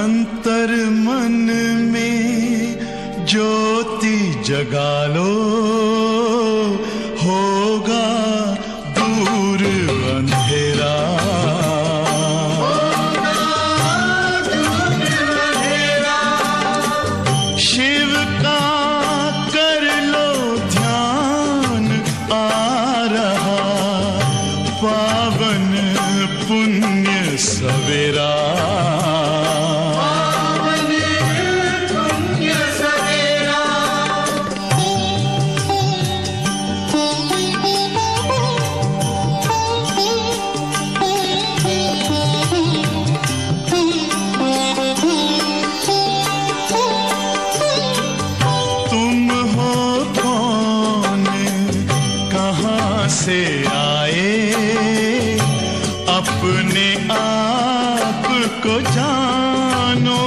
अंतर मन में ज्योति जगा लो, होगा दूर अंधेरा। शिव का कर लो ध्यान, आ रहा पावन पुण्य सवेरा। से आए अपने आप को जानो,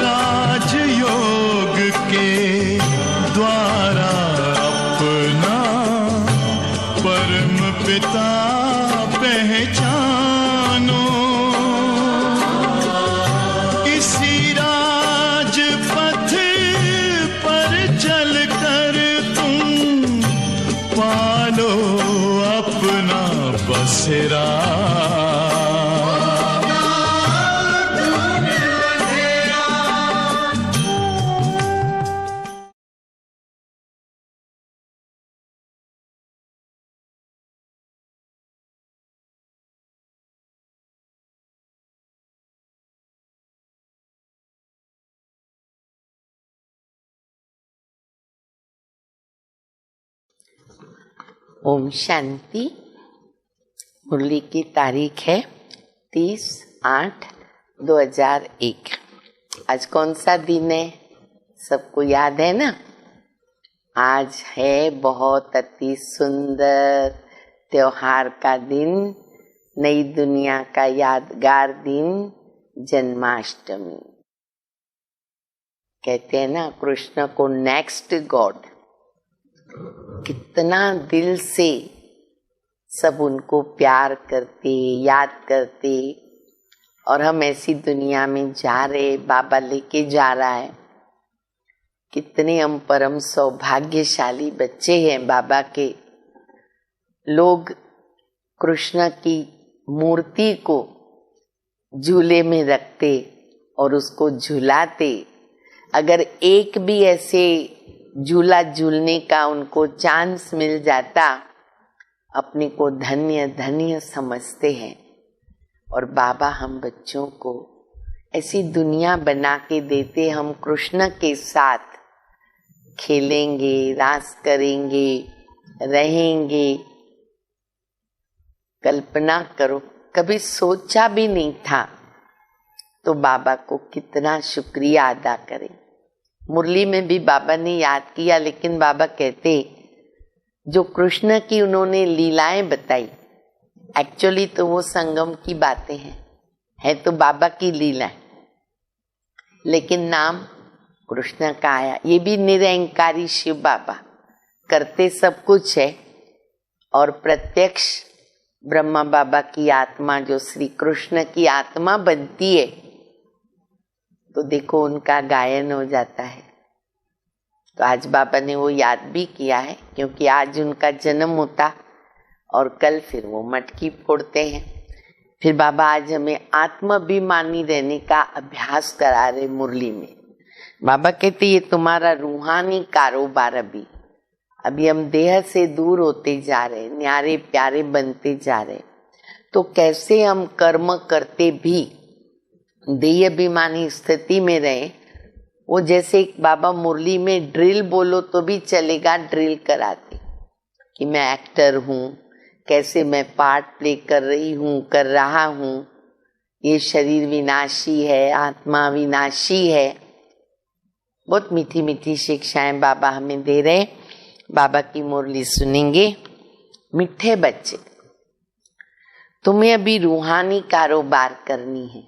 राजयोग के द्वारा अपना परम पिता पहचानो। इसी राजपथ पर चलकर पालो अपना बसेरा। ओम शांति। मुरली की तारीख है 30/8/2001। आज कौन सा दिन है, सबको याद है ना? आज है बहुत अति सुंदर त्योहार का दिन, नई दुनिया का यादगार दिन, जन्माष्टमी। कहते हैं ना, कृष्ण को नेक्स्ट गॉड। कितना दिल से सब उनको प्यार करते, याद करते, और हम ऐसी दुनिया में जा रहे, बाबा लेके जा रहा है। कितने हम परम सौभाग्यशाली बच्चे हैं बाबा के। लोग कृष्ण की मूर्ति को झूले में रखते और उसको झुलाते। अगर एक भी ऐसे झूला झूलने का उनको चांस मिल जाता, अपने को धन्य धन्य समझते हैं। और बाबा हम बच्चों को ऐसी दुनिया बना के देते, हम कृष्ण के साथ खेलेंगे, रास करेंगे, रहेंगे। कल्पना करो, कभी सोचा भी नहीं था, तो बाबा को कितना शुक्रिया अदा करें। मुरली में भी बाबा ने याद किया, लेकिन बाबा कहते जो कृष्ण की उन्होंने लीलाएं बताई, एक्चुअली तो वो संगम की बातें हैं, है तो बाबा की लीलाएं, लेकिन नाम कृष्ण का आया। ये भी निरंकारी शिव बाबा करते सब कुछ है, और प्रत्यक्ष ब्रह्मा बाबा की आत्मा जो श्री कृष्ण की आत्मा बनती है, तो देखो उनका गायन हो जाता है। तो आज बाबा ने वो याद भी किया है, क्योंकि आज उनका जन्म होता और कल फिर वो मटकी फोड़ते हैं। फिर बाबा आज हमें आत्माभिमानी रहने का अभ्यास करा रहे मुरली में। बाबा कहते ये तुम्हारा रूहानी कारोबार अभी हम देह से दूर होते जा रहे, न्यारे प्यारे बनते जा रहे। तो कैसे हम कर्म करते भी देह अभिमानी स्थिति में रहे। वो जैसे बाबा मुरली में ड्रिल बोलो तो भी चलेगा, ड्रिल कराते कि मैं एक्टर हूँ, कैसे मैं पार्ट प्ले कर रही हूँ, कर रहा हूँ। ये शरीर विनाशी है, आत्मा विनाशी है। बहुत मीठी मीठी शिक्षाएं बाबा हमें दे रहे। बाबा की मुरली सुनेंगे। मिठे बच्चे, तुम्हें अभी रूहानी कारोबार करनी है।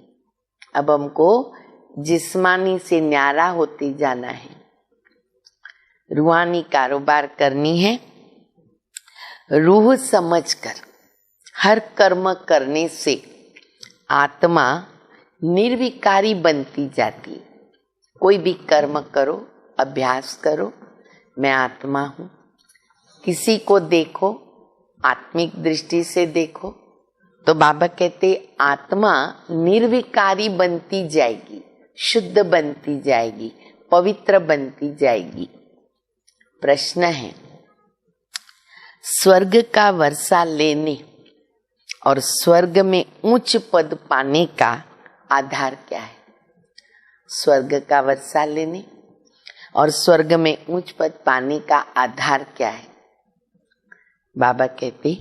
अब हमको जिस्मानी से न्यारा होते जाना है, रूहानी कारोबार करनी है। रूह समझकर हर कर्म करने से आत्मा निर्विकारी बनती जाती है। कोई भी कर्म करो, अभ्यास करो, मैं आत्मा हूँ। किसी को देखो, आत्मिक दृष्टि से देखो, तो बाबा कहते आत्मा निर्विकारी बनती जाएगी, शुद्ध बनती जाएगी, पवित्र बनती जाएगी। प्रश्न है, स्वर्ग का वर्षा लेने और स्वर्ग में उच्च पद पाने का आधार क्या है? स्वर्ग का वर्षा लेने और स्वर्ग में उच्च पद पाने का आधार क्या है? बाबा कहते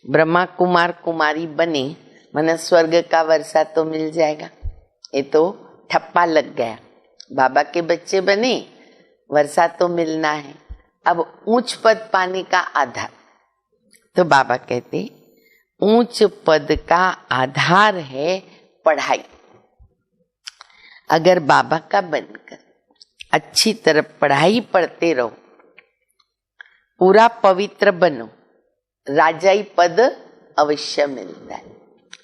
ब्रह्मा कुमार कुमारी बने मन स्वर्ग का वर्षा तो मिल जाएगा। ये तो ठप्पा लग गया। बाबा के बच्चे बने, वर्षा तो मिलना है। अब उच्च पद पाने का आधार, तो बाबा कहते उच्च पद का आधार है पढ़ाई। अगर बाबा का बनकर अच्छी तरह पढ़ाई पढ़ते रहो, पूरा पवित्र बनो, राजाई पद अवश्य मिलता है।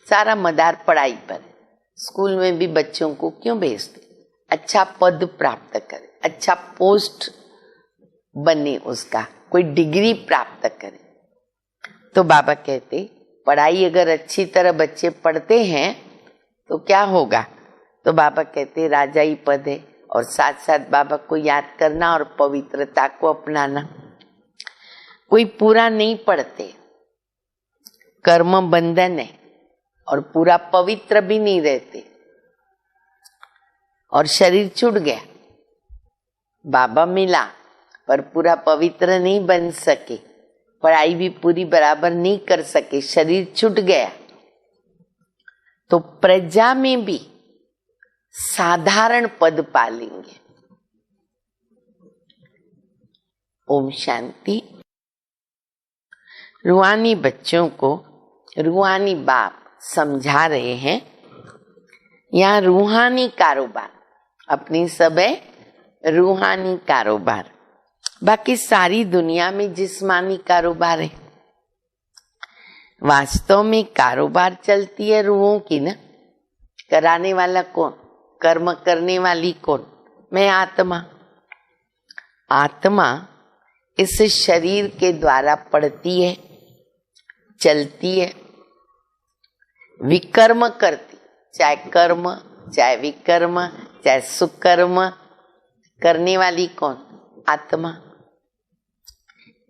सारा मदार पढ़ाई पर। स्कूल में भी बच्चों को क्यों भेजते? अच्छा पद प्राप्त करे, अच्छा पोस्ट बने, उसका कोई डिग्री प्राप्त करे। तो बाबा कहते पढ़ाई अगर अच्छी तरह बच्चे पढ़ते हैं तो क्या होगा? तो बाबा कहते राजाई पद है, और साथ साथ बाबा को याद करना और पवित्रता को अपनाना। कोई पूरा नहीं पढ़ते, कर्म बंधन है, और पूरा पवित्र भी नहीं रहते, और शरीर छूट गया। बाबा मिला पर पूरा पवित्र नहीं बन सके, पढ़ाई भी पूरी बराबर नहीं कर सके, शरीर छूट गया। तो प्रजा में भी साधारण पद पालेंगे। ओम शांति। रूहानी बच्चों को रूहानी बाप समझा रहे हैं, यहाँ रूहानी कारोबार, अपनी सब है रूहानी कारोबार, बाकी सारी दुनिया में जिस्मानी कारोबार है। वास्तव में कारोबार चलती है रूहों की ना। कराने वाला कौन? कर्म करने वाली कौन? मैं आत्मा। आत्मा इस शरीर के द्वारा पढ़ती है, चलती है, विकर्म करती, चाहे कर्म, चाहे विकर्म, चाहे सुकर्म, करने वाली कौन? आत्मा।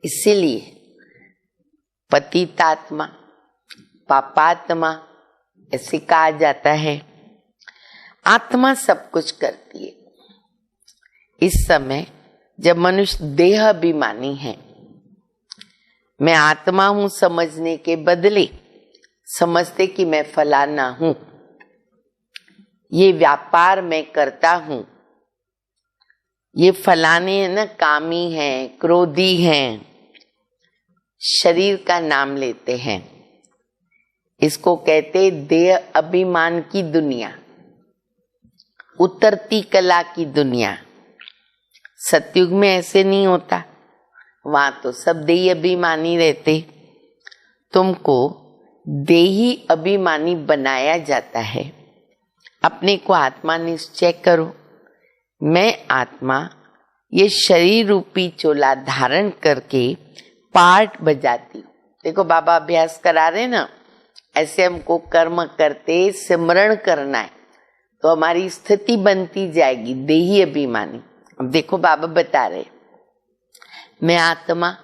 इसीलिए पतितात्मा, पापात्मा ऐसे कहा जाता है। आत्मा सब कुछ करती है। इस समय जब मनुष्य देह अभिमानी है, मैं आत्मा हूं समझने के बदले समझते कि मैं फलाना हूं, ये व्यापार मैं करता हूं, ये फलाने न कामी हैं, क्रोधी हैं, शरीर का नाम लेते हैं। इसको कहते देह अभिमान की दुनिया, उतरती कला की दुनिया। सतयुग में ऐसे नहीं होता, वहां तो सब देही अभिमानी रहते। तुमको देही अभिमानी बनाया जाता है। अपने को आत्मा निश्चय करो, मैं आत्मा ये शरीर रूपी चोला धारण करके पार्ट बजाती हूँ। देखो बाबा अभ्यास करा रहे ना, ऐसे हमको कर्म करते सिमरण करना है तो हमारी स्थिति बनती जाएगी देही अभिमानी। अब देखो बाबा बता रहे, मैं आत्मा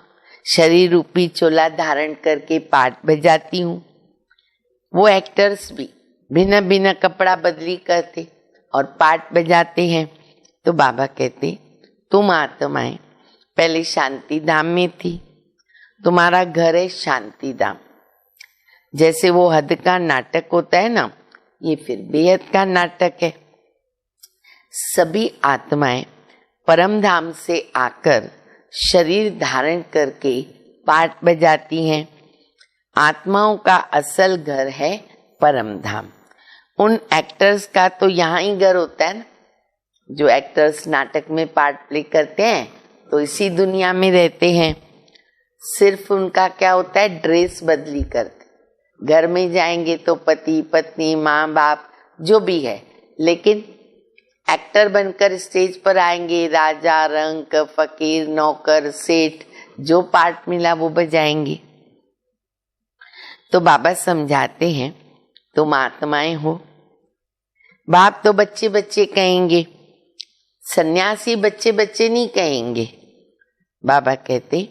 शरीर रूपी चोला धारण करके पार्ट बजाती हूँ। वो एक्टर्स भी भिन्न भिन्न कपड़ा बदली करते और पार्ट बजाते हैं। तो बाबा कहते तुम आत्माएं पहले शांति धाम में थी, तुम्हारा घर है शांति धाम। जैसे वो हद का नाटक होता है ना, ये फिर बेहद का नाटक है। सभी आत्माएं परम धाम से आकर शरीर धारण करके पार्ट बजाती हैं। आत्माओं का असल घर है परम धाम। उन एक्टर्स का तो यहाँ ही घर होता है ना, जो एक्टर्स नाटक में पार्ट प्ले करते हैं तो इसी दुनिया में रहते हैं। सिर्फ उनका क्या होता है, ड्रेस बदली करते, घर में जाएंगे तो पति पत्नी माँ बाप जो भी है, लेकिन एक्टर बनकर स्टेज पर आएंगे, राजा रंक फकीर नौकर सेठ, जो पार्ट मिला वो बजाएंगे। तो बाबा समझाते हैं तुम आत्माएं हो। बाप तो बच्चे बच्चे कहेंगे, सन्यासी बच्चे बच्चे नहीं कहेंगे। बाबा कहते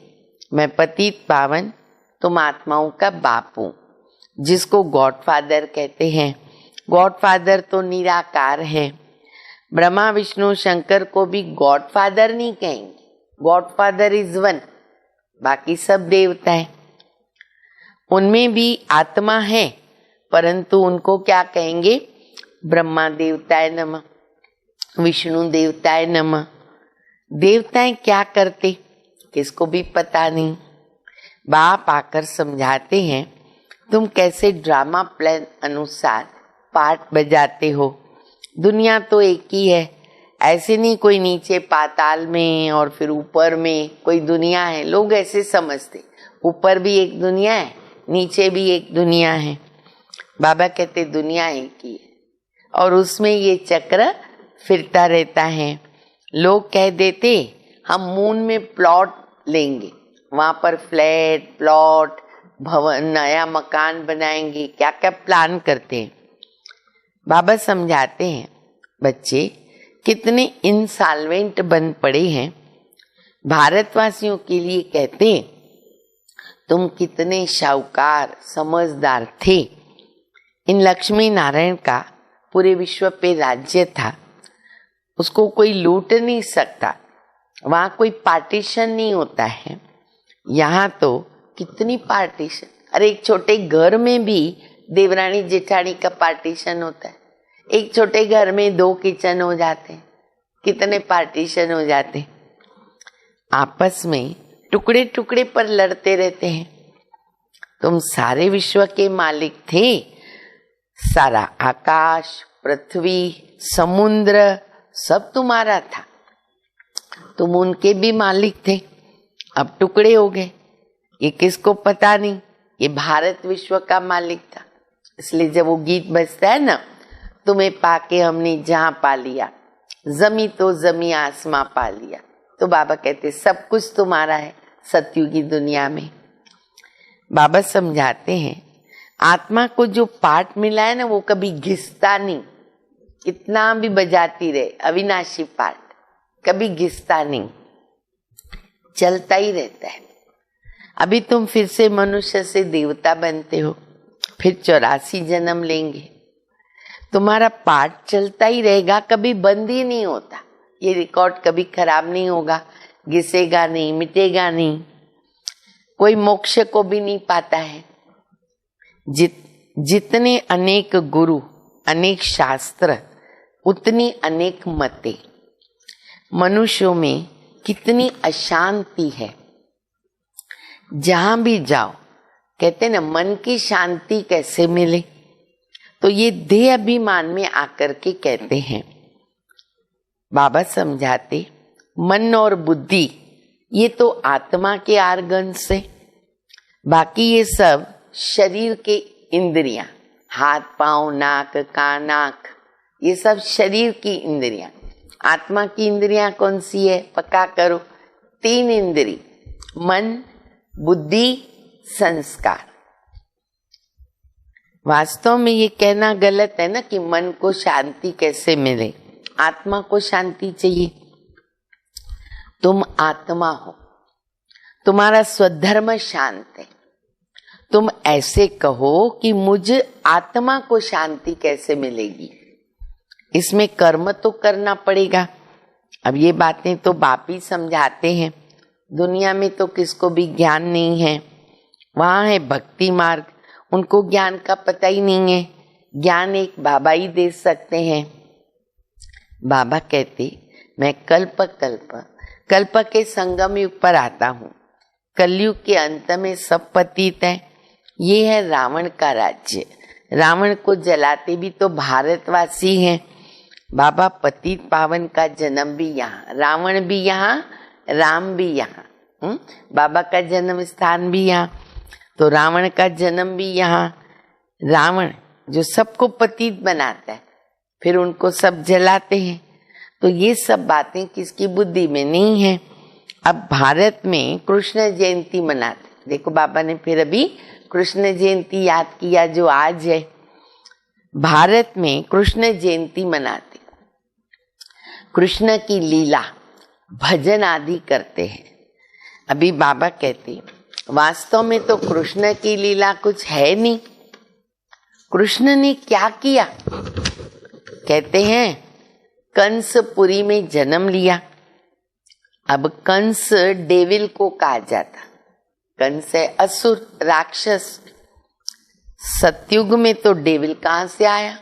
मैं पतित पावन, तुम आत्माओं का बाप हूं, जिसको गॉडफादर कहते हैं। गॉडफादर तो निराकार है। ब्रह्मा विष्णु शंकर को भी गॉडफादर नहीं कहेंगे, गॉडफादर इज वन, बाकी सब देवता है। उनमें भी आत्मा है, परंतु उनको क्या कहेंगे? ब्रह्मा देवताय नमः, विष्णु देवताय नमः। देवताएं क्या करते किसको भी पता नहीं। बाप आकर समझाते हैं तुम कैसे ड्रामा प्लान अनुसार पार्ट बजाते हो। दुनिया तो एक ही है, ऐसे नहीं कोई नीचे पाताल में और फिर ऊपर में कोई दुनिया है। लोग ऐसे समझते ऊपर भी एक दुनिया है, नीचे भी एक दुनिया है। बाबा कहते दुनिया एक ही है और उसमें ये चक्र फिरता रहता है। लोग कह देते हम मून में प्लॉट लेंगे, वहां पर फ्लैट प्लॉट भवन नया मकान बनाएंगे, क्या क्या प्लान करते हैं। बाबा समझाते हैं बच्चे कितने इंसॉल्वेंट बन पड़े हैं। भारतवासियों के लिए कहते हैं तुम कितने शाहूकार समझदार थे। इन लक्ष्मी नारायण का पूरे विश्व पे राज्य था, उसको कोई लूट नहीं सकता। वहां कोई पार्टीशन नहीं होता है। यहाँ तो कितनी पार्टीशन, अरे एक छोटे घर में भी देवरानी जेठानी का पार्टीशन होता है। एक छोटे घर में 2 किचन हो जाते हैं, कितने पार्टीशन हो जाते हैं। आपस में टुकड़े टुकड़े पर लड़ते रहते हैं। तुम सारे विश्व के मालिक थे। सारा आकाश पृथ्वी समुद्र सब तुम्हारा था, तुम उनके भी मालिक थे। अब टुकड़े हो गए, ये किसको पता नहीं। ये भारत विश्व का मालिक था। इसलिए जब वो गीत बजता है ना, तुम्हें पाके हमने जहां पा लिया, जमी तो जमी आसमां पा लिया, तो बाबा कहते सब कुछ तुम्हारा है सतयुगी दुनिया में। बाबा समझाते हैं आत्मा को जो पाठ मिला है ना, वो कभी घिसता नहीं। कितना भी बजाती रहे, अविनाशी पाठ कभी घिसता नहीं, चलता ही रहता है। अभी तुम फिर से मनुष्य से देवता बनते हो, फिर 84 जन्म लेंगे। तुम्हारा पाठ चलता ही रहेगा, कभी बंद ही नहीं होता। ये रिकॉर्ड कभी खराब नहीं होगा, घिसेगा नहीं, मिटेगा नहीं। कोई मोक्ष को भी नहीं पाता है। जितने अनेक गुरु अनेक शास्त्र उतनी अनेक मतें। मनुष्यों में कितनी अशांति है। जहां भी जाओ कहते ना मन की शांति कैसे मिले, तो ये देह अभिमान में आकर के कहते हैं। बाबा समझाते मन और बुद्धि ये तो आत्मा के आर्गन से, बाकी ये सब शरीर के इंद्रियां, हाथ पांव नाक कान आंख, ये सब शरीर की इंद्रियां। आत्मा की इंद्रियां कौन सी है? पक्का करो, 3 इंद्री, मन बुद्धि संस्कार। वास्तव में ये कहना गलत है ना कि मन को शांति कैसे मिले। आत्मा को शांति चाहिए। तुम आत्मा हो, तुम्हारा स्वधर्म शांत है। तुम ऐसे कहो कि मुझ आत्मा को शांति कैसे मिलेगी, इसमें कर्म तो करना पड़ेगा। अब ये बातें तो बाप ही समझाते हैं। दुनिया में तो किसको भी ज्ञान नहीं है। वहां है भक्ति मार्ग, उनको ज्ञान का पता ही नहीं है। ज्ञान एक बाबा ही दे सकते हैं। बाबा कहते मैं कल्प के संगम युग पर आता हूँ। कलयुग के अंत में सब पतित है। ये है रावण का राज्य। रावण को जलाते भी तो भारतवासी हैं। बाबा पतित पावन का जन्म भी यहाँ, रावण भी यहाँ, राम भी यहाँ। बाबा का जन्म स्थान भी यहाँ, तो रावण का जन्म भी यहाँ, रावण जो सबको पतित बनाता है, फिर उनको सब जलाते हैं। तो ये सब बातें किसकी बुद्धि में नहीं है। अब भारत में कृष्ण जयंती मनाते, देखो बाबा ने फिर अभी कृष्ण जयंती याद किया जो आज है। भारत में कृष्ण जयंती मनाते, कृष्ण की लीला भजन आदि करते हैं। अभी बाबा कहते वास्तव में तो कृष्ण की लीला कुछ है नहीं। कृष्ण ने क्या किया? कहते हैं कंसपुरी में जन्म लिया। अब कंस डेविल को कहा जाता, कंस है असुर राक्षस। सतयुग में तो डेविल कहां से आया?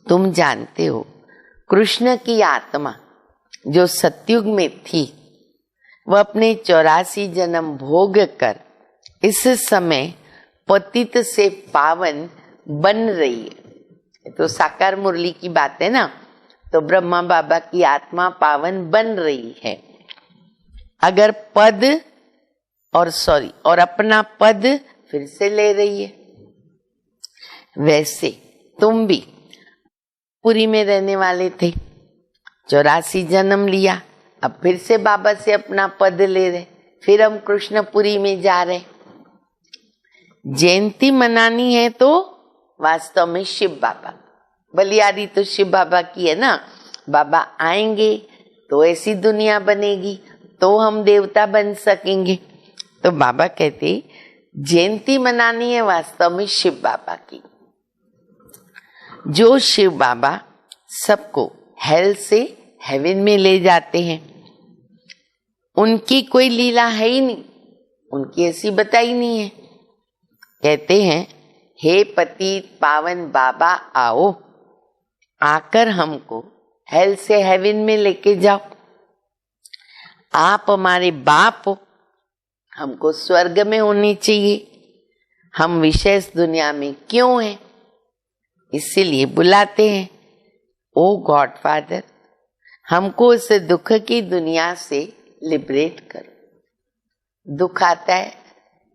तुम जानते हो कृष्ण की आत्मा जो सतयुग में थी वह अपने 84 जन्म भोग कर इस समय पतित से पावन बन रही है। तो साकार मुरली की बात है ना। तो ब्रह्मा बाबा की आत्मा पावन बन रही है। अगर पद और अपना पद फिर से ले रही है। वैसे तुम भी पुरी में रहने वाले थे, 84 जन्म लिया, अब फिर से बाबा से अपना पद ले रहे, फिर हम कृष्णपुरी में जा रहे। जयंती मनानी है तो वास्तव में शिव बाबा, बलियारी तो शिव बाबा की है ना। बाबा आएंगे तो ऐसी दुनिया बनेगी तो हम देवता बन सकेंगे। तो बाबा कहते जयंती मनानी है वास्तव में शिव बाबा की। जो शिव बाबा सबको हेल से हेवन में ले जाते हैं, उनकी कोई लीला है ही नहीं, उनकी ऐसी बताई नहीं है। कहते हैं हे पतित पावन बाबा आओ, आकर हमको हेल से हेवन में लेके जाओ। आप हमारे बाप हो, हमको स्वर्ग में होनी चाहिए, हम विशेष दुनिया में क्यों हैं? इसीलिए बुलाते हैं। ओ गॉड फादर, हमको इस दुख की दुनिया से लिबरेट करो। दुख आता है,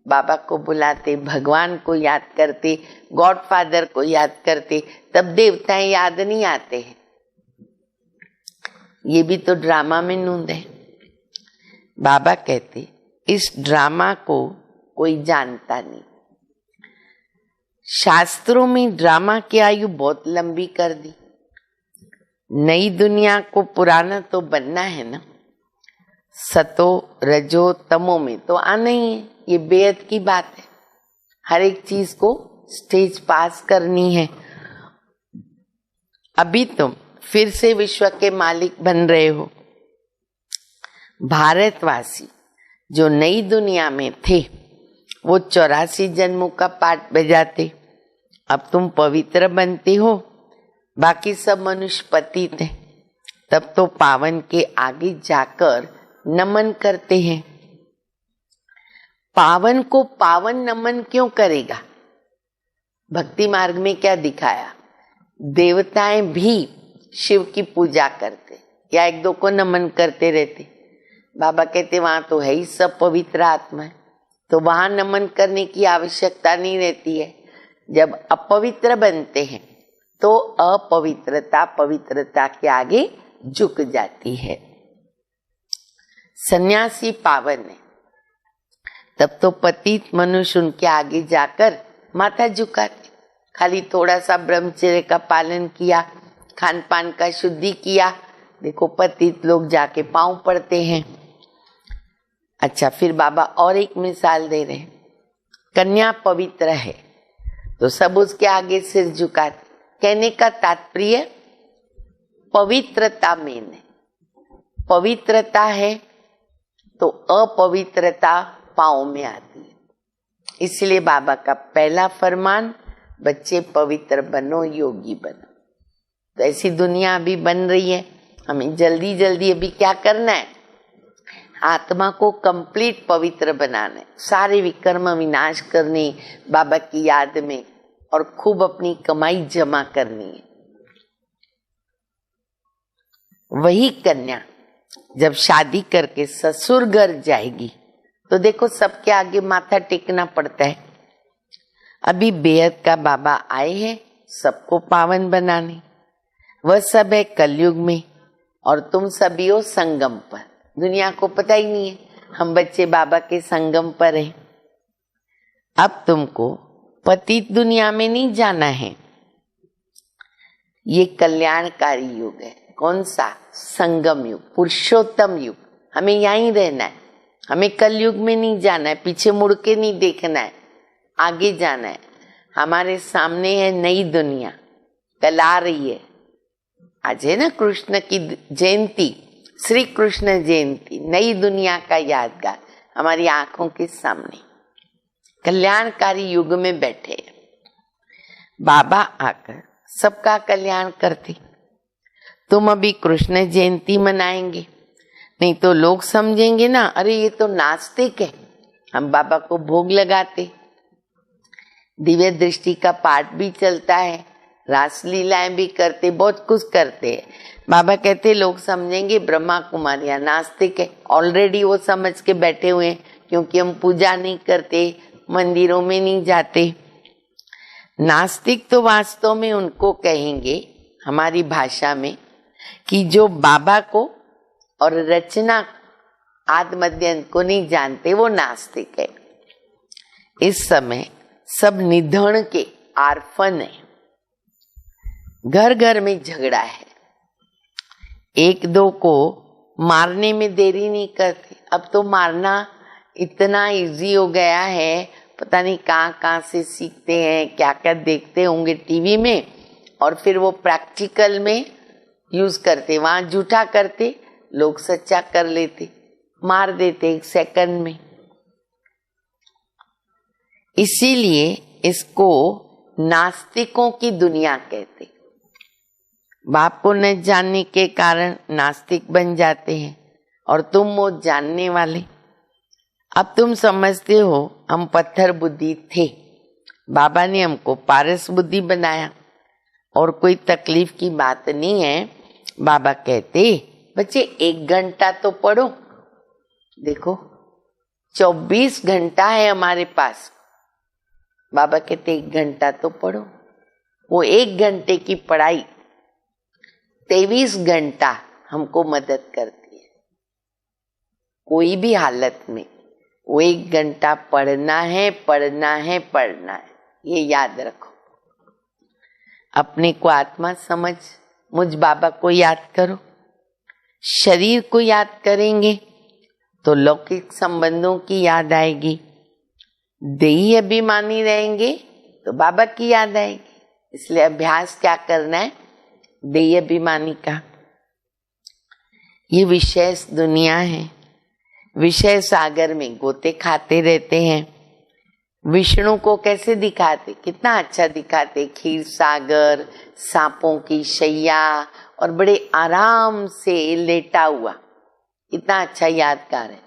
बाबा को बुलाते, भगवान को याद करते, गॉड फादर को याद करते, तब देवताएं याद नहीं आते हैं। ये भी तो ड्रामा में नूंद है। बाबा कहते इस ड्रामा को कोई जानता नहीं। शास्त्रों में ड्रामा की आयु बहुत लंबी कर दी। नई दुनिया को पुराना तो बनना है ना। सतो रजो तमो में तो आना ही है, ये बेहद की बात है। हर एक चीज को स्टेज पास करनी है। अभी तुम फिर से विश्व के मालिक बन रहे हो। भारतवासी जो नई दुनिया में थे वो 84 जन्मों का पाठ बजाते, अब तुम पवित्र बनते हो, बाकी सब मनुष्य पतित हैं। तब तो पावन के आगे जाकर नमन करते हैं। पावन को पावन नमन क्यों करेगा? भक्ति मार्ग में क्या दिखाया? देवताएं भी शिव की पूजा करते या एक दो को नमन करते रहते। बाबा कहते वहां तो है ही सब पवित्र आत्मा है, तो वहां नमन करने की आवश्यकता नहीं रहती है। जब अपवित्र बनते हैं तो अपवित्रता पवित्रता के आगे झुक जाती है। सन्यासी पावन है, तब तो पतित मनुष्य उनके आगे जाकर माथा झुकाते। खाली थोड़ा सा ब्रह्मचर्य का पालन किया, खान पान का शुद्धि किया, देखो पतित लोग जाके पांव पड़ते हैं। अच्छा, फिर बाबा और एक मिसाल दे रहे हैं। कन्या पवित्र है तो सब उसके आगे सिर झुकाते। कहने का तात्पर्य पवित्रता में है। पवित्रता है तो अपवित्रता पांव में आती है। इसलिए बाबा का पहला फरमान, बच्चे पवित्र बनो, योगी बनो। तो ऐसी दुनिया अभी बन रही है। हमें जल्दी जल्दी अभी क्या करना है? आत्मा को कंप्लीट पवित्र बनाना है, सारे विकर्म विनाश करने बाबा की याद में, और खूब अपनी कमाई जमा करनी है। वही कन्या जब शादी करके ससुर घर जाएगी तो देखो सबके आगे माथा टेकना पड़ता है। अभी बेहद का बाबा आए हैं सबको पावन बनाने। वह सब है कलयुग में और तुम सभी हो संगम पर। दुनिया को पता ही नहीं है, हम बच्चे बाबा के संगम पर हैं। अब तुमको पतित दुनिया में नहीं जाना है, ये कल्याणकारी युग है। कौन सा? संगम युग, पुरुषोत्तम युग। हमें यहीं रहना है, हमें कलयुग में नहीं जाना है, पीछे मुड़ के नहीं देखना है, आगे जाना है। हमारे सामने है नई दुनिया, कल आ रही है। आज है ना कृष्ण की जयंती, श्री कृष्ण जयंती, नई दुनिया का यादगार हमारी आंखों के सामने। कल्याणकारी युग में बैठे बाबा आकर सबका कल्याण करते। तुम अभी कृष्ण जयंती मनाएंगे, नहीं तो लोग समझेंगे ना, अरे ये तो नास्तिक है। हम बाबा को भोग लगाते, दिव्य दृष्टि का पाठ भी चलता है, रासलीलाएं भी करते, बहुत कुछ करते हैं। बाबा कहते लोग समझेंगे ब्रह्मा कुमारियां नास्तिक है। ऑलरेडी वो समझ के बैठे हुए हैं, क्योंकि हम पूजा नहीं करते, मंदिरों में नहीं जाते। नास्तिक तो वास्तव में उनको कहेंगे हमारी भाषा में कि जो बाबा को और रचना आदि मध्य अंत को नहीं जानते, वो नास्तिक है। इस समय सब निधन के आर्फन है, घर घर में झगड़ा है, एक दो को मारने में देरी नहीं करते। अब तो मारना इतना इजी हो गया है, पता नहीं कहाँ कहाँ से सीखते हैं, क्या क्या देखते होंगे टीवी में, और फिर वो प्रैक्टिकल में यूज करते। वहां झूठा करते, लोग सच्चा कर लेते, मार देते 1 सेकंड में। इसीलिए इसको नास्तिकों की दुनिया कहते। बाप को न जानने के कारण नास्तिक बन जाते हैं, और तुम वो जानने वाले। अब तुम समझते हो हम पत्थर बुद्धि थे, बाबा ने हमको पारस बुद्धि बनाया, और कोई तकलीफ की बात नहीं है। बाबा कहते बच्चे 1 घंटा तो पढ़ो। देखो 24 घंटा है हमारे पास, बाबा कहते 1 घंटा तो पढ़ो। वो 1 घंटे की पढ़ाई 23 घंटा हमको मदद करती है। कोई भी हालत में वो 1 घंटा पढ़ना है, पढ़ना है, पढ़ना है, ये याद रखो। अपने को आत्मा समझ, मुझ बाबा को याद करो। शरीर को याद करेंगे तो लौकिक संबंधों की याद आएगी, देही अभिमानी रहेंगे तो बाबा की याद आएगी। इसलिए अभ्यास क्या करना है? देही अभिमानी का। ये विषय दुनिया है, विषय सागर में गोते खाते रहते हैं। विष्णु को कैसे दिखाते? कितना अच्छा दिखाते, खीर सागर, सांपों की शैया, और बड़े आराम से लेटा हुआ। इतना अच्छा यादगार है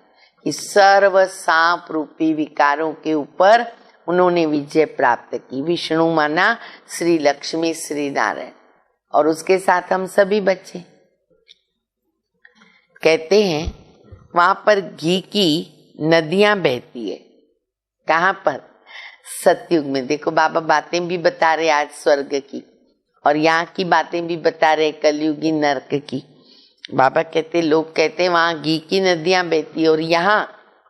कि सर्व सांप रूपी विकारों के ऊपर उन्होंने विजय प्राप्त की। विष्णु माना श्री लक्ष्मी, श्री नारायण, और उसके साथ हम सभी बच्चे। कहते हैं वहां पर घी की नदियां बहती है। कहाँ पर? सतयुग में। देखो बाबा बातें भी बता रहे आज स्वर्ग की, और यहाँ की बातें भी बता रहे कलयुगी नरक की। बाबा कहते, लोग कहते वहां घी की नदियां बहती, और यहाँ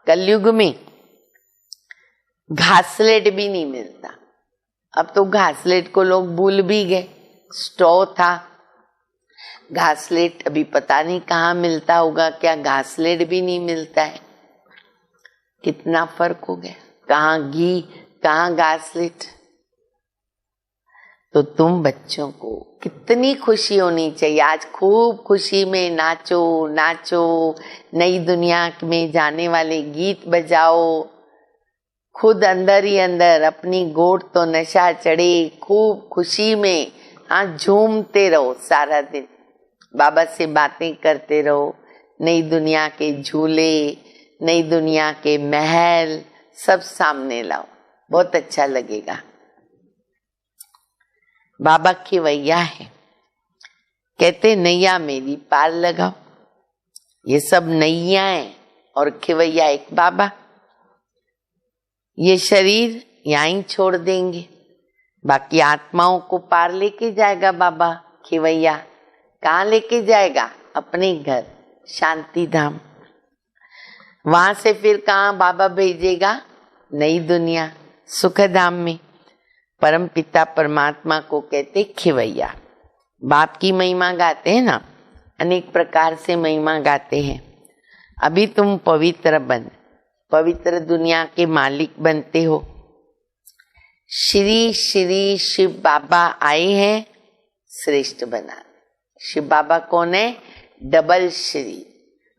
कलयुग में घासलेट भी नहीं मिलता। अब तो घासलेट को लोग भूल भी गए। स्टोव था, घासलेट अभी पता नहीं कहाँ मिलता होगा, क्या घासलेट भी नहीं मिलता है। कितना फर्क हो गया, कहाँ घी कहाँ घासलेट। तो तुम बच्चों को कितनी खुशी होनी चाहिए। आज खूब खुशी में नाचो नाचो, नई दुनिया में जाने वाले गीत बजाओ, खुद अंदर ही अंदर अपनी गोद तो नशा चढ़े, खूब खुशी में हाँ झूमते रहो सारा दिन, बाबा से बातें करते रहो। नई दुनिया के झूले, नई दुनिया के महल सब सामने लाओ, बहुत अच्छा लगेगा। बाबा खिवैया है, कहते नैया मेरी पार लगाओ। ये सब नैया है और खिवैया एक बाबा। ये शरीर यहाँ ही छोड़ देंगे। बाकी आत्माओं को पार लेके जाएगा बाबा खिवैया। कहाँ लेके जाएगा? अपने घर शांति धाम। वहां से फिर कहाँ बाबा भेजेगा? नई दुनिया सुख धाम में। परम पिता परमात्मा को कहते खिवैया। बाप की महिमा गाते हैं ना, अनेक प्रकार से महिमा गाते हैं। अभी तुम पवित्र बन, पवित्र दुनिया के मालिक बनते हो। श्री श्री शिव बाबा आए हैं श्रेष्ठ बना। शिव बाबा कौन है? डबल श्री।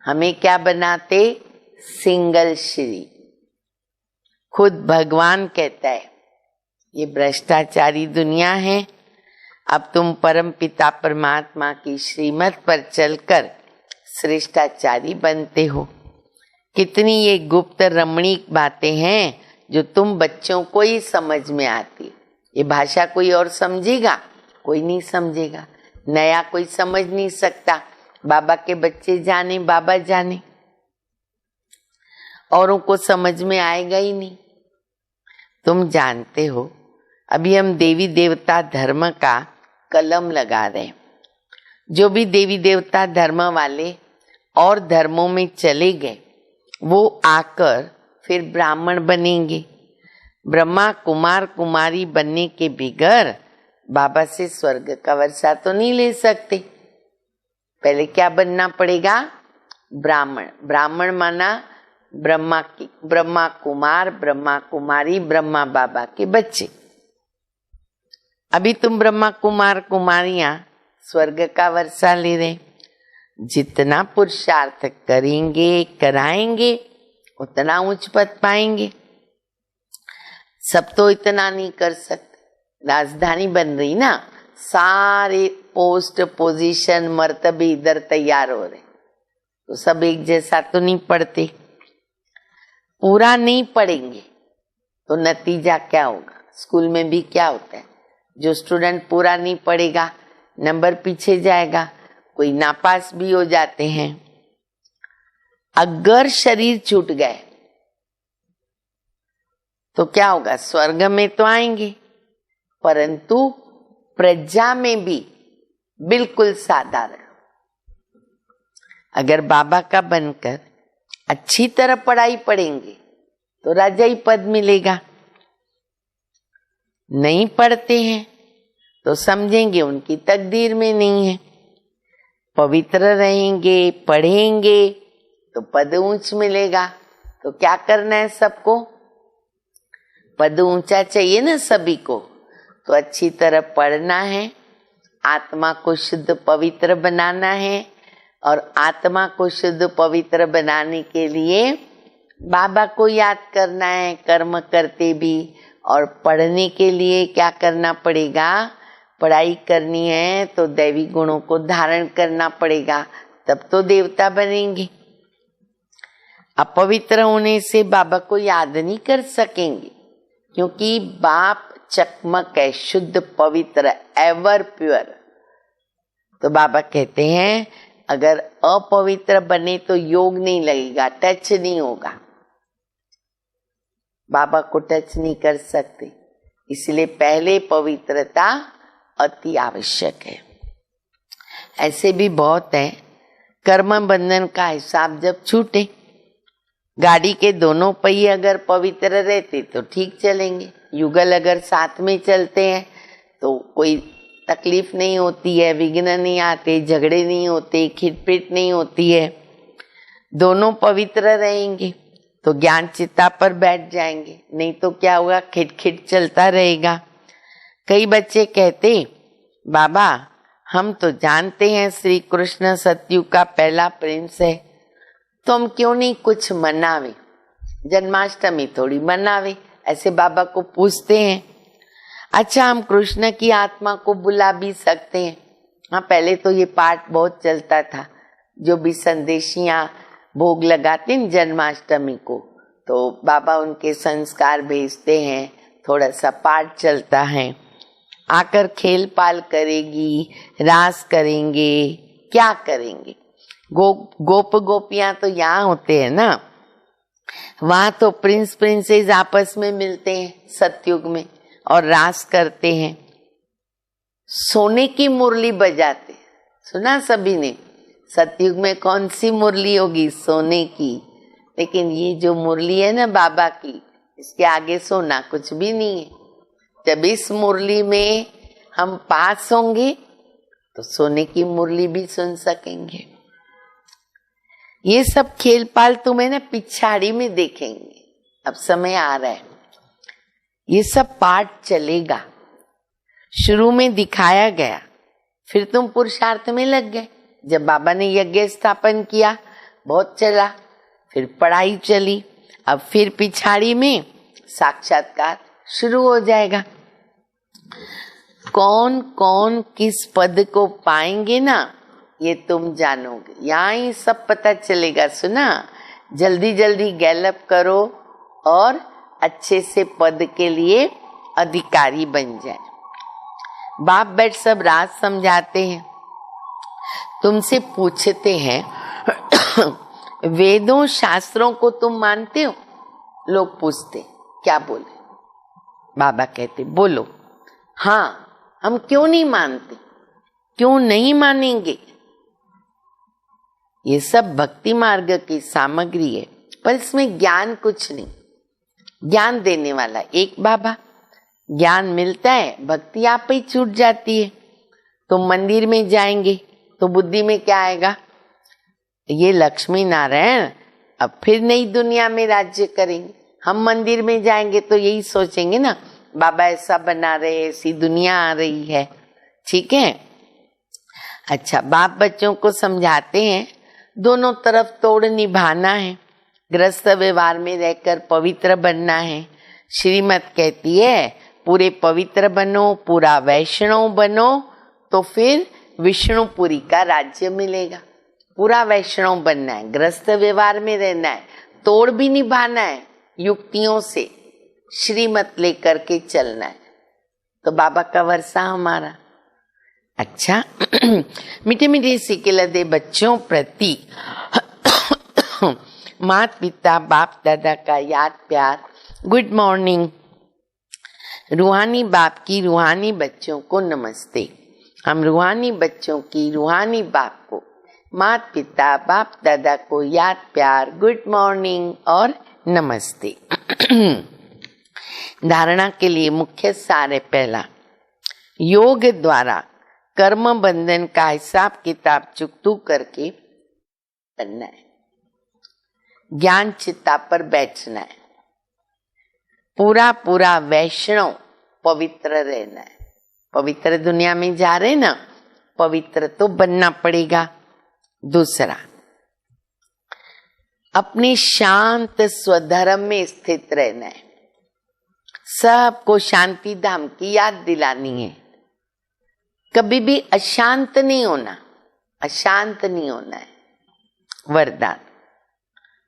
हमें क्या बनाते? सिंगल श्री। खुद भगवान कहता है ये भ्रष्टाचारी दुनिया है, अब तुम परम पिता परमात्मा की श्रीमत पर चलकर श्रेष्ठाचारी बनते हो। कितनी ये गुप्त रमणीक बातें हैं जो तुम बच्चों को ही समझ में आती। ये भाषा कोई और समझेगा? कोई नहीं समझेगा। नया कोई समझ नहीं सकता। बाबा के बच्चे जाने, बाबा जाने, औरों को समझ में आएगा ही नहीं। तुम जानते हो अभी हम देवी देवता धर्म का कलम लगा रहे हैं। जो भी देवी देवता धर्म वाले और धर्मों में चले गए वो आकर फिर ब्राह्मण बनेंगे। ब्रह्मा कुमार कुमारी बनने के बगैर बाबा से स्वर्ग का वर्षा तो नहीं ले सकते। पहले क्या बनना पड़ेगा? ब्राह्मण। ब्राह्मण माना ब्रह्मा कुमार, ब्रह्मा कुमारी, ब्रह्मा बाबा के बच्चे। अभी तुम ब्रह्मा कुमार कुमारियां स्वर्ग का वर्षा ले रहे। जितना पुरुषार्थ करेंगे कराएंगे उतना उच्च पद पाएंगे। सब तो इतना नहीं कर सकते। राजधानी बन रही ना, सारे पोस्ट पोजीशन मर्तबे इधर तैयार हो रहे, तो सब एक जैसा तो नहीं पढ़ते। पूरा नहीं पढ़ेंगे तो नतीजा क्या होगा? स्कूल में भी क्या होता है, जो स्टूडेंट पूरा नहीं पढ़ेगा नंबर पीछे जाएगा, कोई नापास भी हो जाते हैं। अगर शरीर छूट गए तो क्या होगा? स्वर्ग में तो आएंगे परंतु प्रजा में भी बिल्कुल साधारण। अगर बाबा का बनकर अच्छी तरह पढ़ाई पढ़ेंगे तो राजाई पद मिलेगा। नहीं पढ़ते हैं तो समझेंगे उनकी तकदीर में नहीं है। पवित्र रहेंगे, पढ़ेंगे तो पद ऊंच मिलेगा। तो क्या करना है सबको? पद ऊंचा चाहिए ना सभी को, तो अच्छी तरह पढ़ना है, आत्मा को शुद्ध पवित्र बनाना है। और आत्मा को शुद्ध पवित्र बनाने के लिए बाबा को याद करना है, कर्म करते भी। और पढ़ने के लिए क्या करना पड़ेगा? पढ़ाई करनी है तो दैवी गुणों को धारण करना पड़ेगा, तब तो देवता बनेंगे। अपवित्र होने से बाबा को याद नहीं कर सकेंगे, क्योंकि बाप चकमक है, शुद्ध पवित्र, एवर प्योर। तो बाबा कहते हैं अगर अपवित्र बने तो योग नहीं लगेगा, टच नहीं होगा, बाबा को टच नहीं कर सकते। इसलिए पहले पवित्रता अति आवश्यक है। ऐसे भी बहुत है, कर्म बंधन का हिसाब जब छूटे, गाड़ी के दोनों पहिए अगर पवित्र रहते तो ठीक चलेंगे। युगल अगर साथ में चलते हैं तो कोई तकलीफ नहीं होती है, विघ्न नहीं आते, झगड़े नहीं होते, खिटपिट नहीं होती है। दोनों पवित्र रहेंगे तो ज्ञान चिता पर बैठ जाएंगे, नहीं तो क्या होगा? खिटखिट चलता रहेगा। कई बच्चे कहते बाबा हम तो जानते हैं श्री कृष्ण सतयुग का पहला प्रिंस है, तो हम क्यों नहीं कुछ मनावे, जन्माष्टमी थोड़ी मनावे, ऐसे बाबा को पूछते हैं। अच्छा हम कृष्ण की आत्मा को बुला भी सकते हैं। हाँ, पहले तो ये पाठ बहुत चलता था, जो भी संदेशियां भोग लगाते हैं जन्माष्टमी को, तो बाबा उनके संस्कार भेजते हैं, थोड़ा सा पाठ चलता है, आकर खेल पाल करेगी, रास करेंगे, क्या करेंगे। गोप गोपियां तो यहाँ होते हैं ना, वहां तो प्रिंस प्रिंसेस आपस में मिलते हैं सतयुग में और रास करते हैं, सोने की मुरली बजाते। सुना सभी ने? सतयुग में कौन सी मुरली होगी? सोने की। लेकिन ये जो मुरली है ना बाबा की, इसके आगे सोना कुछ भी नहीं है। जब इस मुरली में हम पास होंगे तो सोने की मुरली भी सुन सकेंगे। ये सब खेल पाल तुम्हें ना पिछाड़ी में देखेंगे, अब समय आ रहा है। ये सब पाठ चलेगा, शुरू में दिखाया गया, फिर तुम पुरुषार्थ में लग गए। जब बाबा ने यज्ञ स्थापन किया बहुत चला, फिर पढ़ाई चली, अब फिर पिछाड़ी में साक्षात्कार शुरू हो जाएगा। कौन कौन किस पद को पाएंगे ना, ये तुम जानोगे, यहाँ ही सब पता चलेगा। सुना? जल्दी जल्दी गैलप करो और अच्छे से पद के लिए अधिकारी बन जाए। बाप बैठ सब राज समझाते हैं, तुमसे पूछते हैं वेदों शास्त्रों को तुम मानते हो? लोग पूछते क्या बोले? बाबा कहते बोलो। हाँ, हम क्यों नहीं मानते? क्यों नहीं मानेंगे? ये सब भक्ति मार्ग की सामग्री है, पर इसमें ज्ञान कुछ नहीं। ज्ञान देने वाला एक बाबा, ज्ञान मिलता है, भक्ति आप ही छूट जाती है। तो मंदिर में जाएंगे तो बुद्धि में क्या आएगा? ये लक्ष्मी नारायण अब फिर नई दुनिया में राज्य करेंगे। हम मंदिर में जाएंगे तो यही सोचेंगे ना, बाबा ऐसा बना रहे, ऐसी दुनिया आ रही है। ठीक है? अच्छा, बाप बच्चों को समझाते हैं दोनों तरफ तोड़ निभाना है, गृहस्थ व्यवहार में रहकर पवित्र बनना है। श्रीमत कहती है पूरे पवित्र बनो, पूरा वैष्णव बनो, तो फिर विष्णुपुरी का राज्य मिलेगा। पूरा वैष्णव बनना है, गृहस्थ व्यवहार में रहना है, तोड़ भी निभाना है, युक्तियों से श्रीमत लेकर के चलना है। तो बाबा का वर्षा हमारा। अच्छा, मीठे मीठे सिक्के लदे बच्चों प्रति माता पिता बाप दादा का याद प्यार। Good morning. रूहानी बाप की रूहानी बच्चों को नमस्ते। हम रूहानी बच्चों की रूहानी बाप को, माता पिता बाप दादा को याद प्यार, गुड मॉर्निंग और नमस्ते। धारणा के लिए मुख्य सार है पहला, योग द्वारा कर्म बंधन का हिसाब किताब चुकतू करके बनना है, ज्ञान चित्ता पर बैठना है, पूरा पूरा वैष्णव पवित्र रहना है। पवित्र दुनिया में जा रहे ना, पवित्र तो बनना पड़ेगा। दूसरा, अपने शांत स्वधर्म में स्थित रहना है। सबको शांति धाम की याद दिलानी है। कभी भी अशांत नहीं होना, अशांत नहीं होना है। वरदान,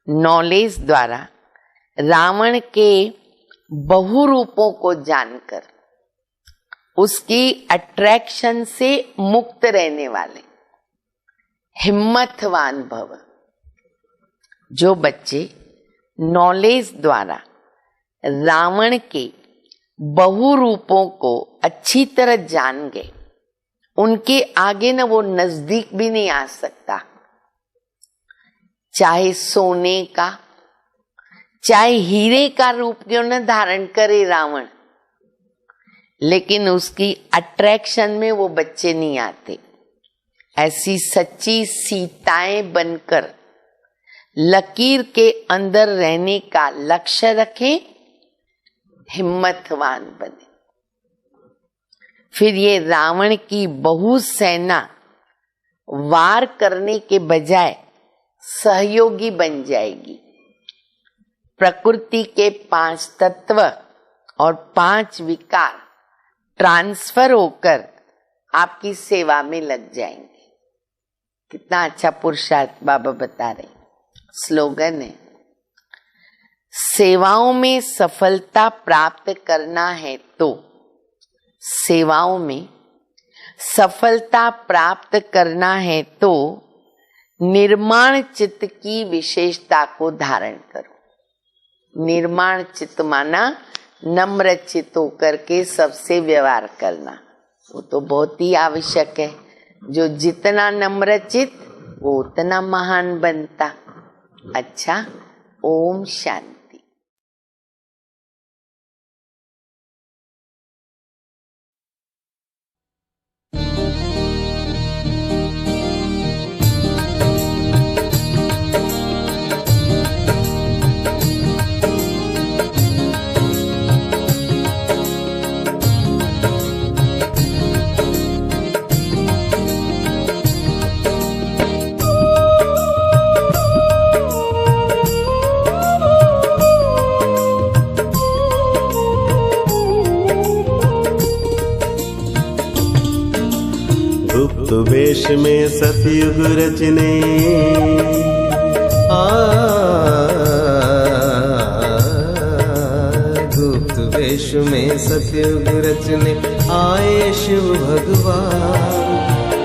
नॉलेज द्वारा रावण के बहुरूपों को जानकर उसकी अट्रैक्शन से मुक्त रहने वाले हिम्मतवान भव। जो बच्चे नॉलेज द्वारा रावण के बहुरूपों को अच्छी तरह जान गए, उनके आगे न वो नजदीक भी नहीं आ सकता। चाहे सोने का, चाहे हीरे का रूप क्यों न धारण करे रावण, लेकिन उसकी अट्रैक्शन में वो बच्चे नहीं आते। ऐसी सच्ची सीताएं बनकर लकीर के अंदर रहने का लक्ष्य रखें, हिम्मतवान बने। फिर ये रावण की बहु सेना वार करने के बजाय सहयोगी बन जाएगी। प्रकृति के 5 तत्व और 5 विकार ट्रांसफर होकर आपकी सेवा में लग जाएंगे। कितना अच्छा पुरुषार्थ बाबा बता रहे। स्लोगन है, सेवाओं में सफलता प्राप्त करना है तो, सेवाओं में सफलता प्राप्त करना है तो निर्माण चित्त की विशेषता को धारण करो। निर्माण चित्त माना नम्र चित्त होकर के सबसे व्यवहार करना, वो तो बहुत ही आवश्यक है। जो जितना नम्र चित्त वो उतना महान बनता। अच्छा, ओम शांति। गुप्त वेश में सतयुग रचने, गुप्त वेश में सतयुग रचने आए शिव भगवान।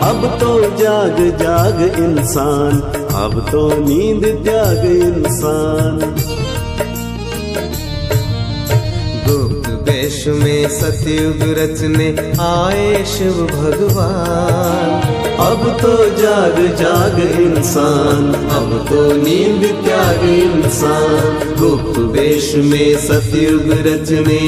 अब तो जाग जाग इंसान, अब तो नींद त्याग इंसान। गुप्त वेश में सतयुग रचने आए शिव भगवान। अब तो जाग जाग इंसान, अब तो नींद त्याग इंसान। गुप्त वेश में सतयुग रचने